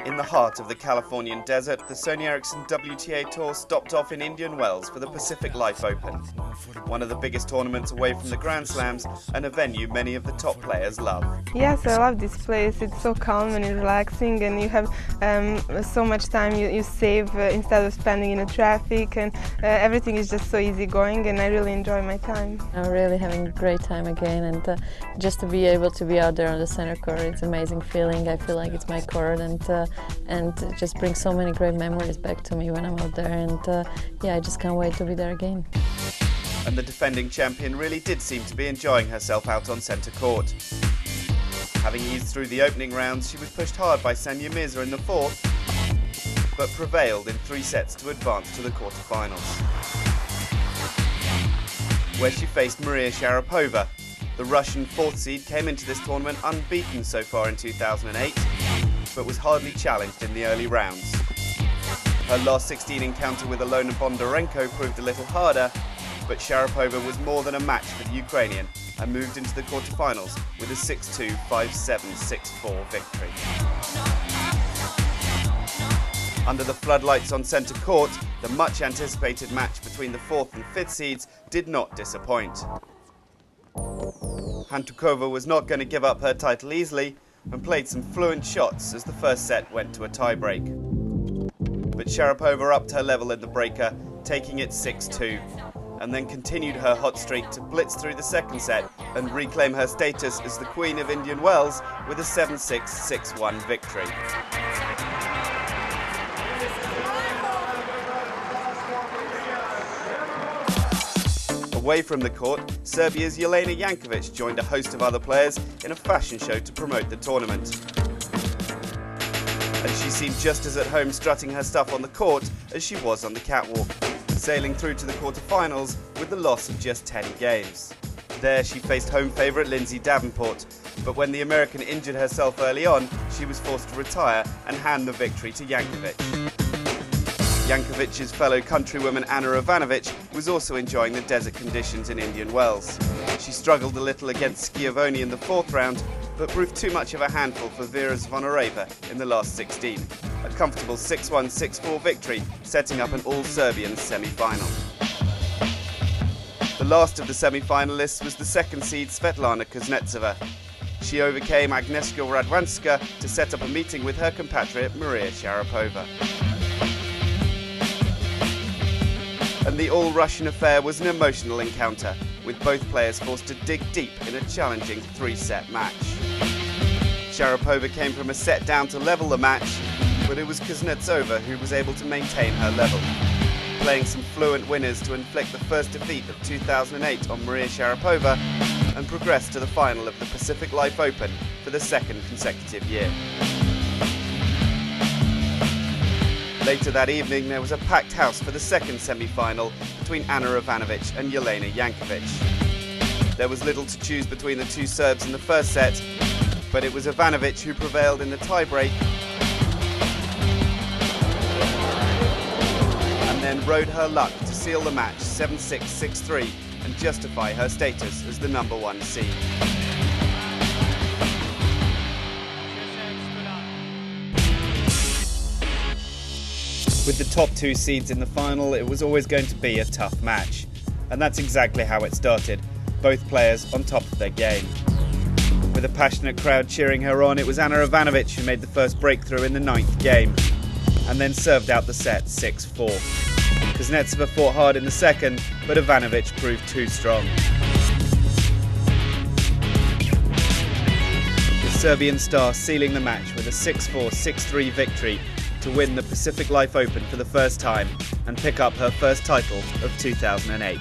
In the heart of the Californian desert, the Sony Ericsson WTA Tour stopped off in Indian Wells for the Pacific Life Open, one of the biggest tournaments away from the Grand Slams and a venue many of the top players love. Yes, I love this place. It's so calm and relaxing, and you have so much time you save instead of spending in the traffic, and everything is just so easygoing, and I really enjoy my time. I'm really having a great time again, and just to be able to be out there on the center court, it's an amazing feeling. I feel like it's my court, and it just brings so many great memories back to me when I'm out there, and yeah, I just can't wait to be there again. And the defending champion really did seem to be enjoying herself out on centre court. Having eased through the opening rounds, she was pushed hard by Sanya Mirza in the fourth, but prevailed in 3 sets to advance to the quarterfinals, where she faced Maria Sharapova. The Russian 4th seed came into this tournament unbeaten so far in 2008, but was hardly challenged in the early rounds. Her last 16 encounter with Ilona Bondarenko proved a little harder, but Sharapova was more than a match for the Ukrainian and moved into the quarterfinals with a 6-2, 5-7, 6-4 victory. Under the floodlights on centre court, the much anticipated match between the 4th and 5th seeds did not disappoint. Hantuchova was not going to give up her title easily and played some fluent shots as the first set went to a tie-break. But Sharapova upped her level in the breaker, taking it 6-2, and then continued her hot streak to blitz through the second set and reclaim her status as the Queen of Indian Wells with a 7-6, 6-1 victory. Away from the court, Serbia's Jelena Jankovic joined a host of other players in a fashion show to promote the tournament. And she seemed just as at home strutting her stuff on the court as she was on the catwalk, sailing through to the quarterfinals with the loss of just 10 games. There she faced home favourite Lindsay Davenport, but when the American injured herself early on, she was forced to retire and hand the victory to Jankovic. Jankovic's fellow countrywoman Ana Ivanovic was also enjoying the desert conditions in Indian Wells. She struggled a little against Schiavone in the 4th round, but proved too much of a handful for Vera Zvonareva in the last 16. A comfortable 6-1, 6-4 victory, setting up an all-Serbian semi-final. The last of the semi-finalists was the 2nd seed Svetlana Kuznetsova. She overcame Agnieszka Radwanska to set up a meeting with her compatriot Maria Sharapova. And the all-Russian affair was an emotional encounter, with both players forced to dig deep in a challenging 3-set match. Sharapova came from a set down to level the match, but it was Kuznetsova who was able to maintain her level, playing some fluent winners to inflict the first defeat of 2008 on Maria Sharapova and progress to the final of the Pacific Life Open for the 2nd consecutive year. Later that evening, there was a packed house for the 2nd semi-final between Ana Ivanovic and Jelena Jankovic. There was little to choose between the two Serbs in the first set, but it was Ivanovic who prevailed in the tie-break and then rode her luck to seal the match 7-6, 6-3 and justify her status as the #1 seed. With the top 2 seeds in the final, it was always going to be a tough match. And that's exactly how it started, both players on top of their game. With a passionate crowd cheering her on, it was Ana Ivanovic who made the first breakthrough in the 9th game, and then served out the set 6-4. Kuznetsova fought hard in the second, but Ivanovic proved too strong. The Serbian star sealing the match with a 6-4, 6-3 victory to win the Pacific Life Open for the first time and pick up her first title of 2008.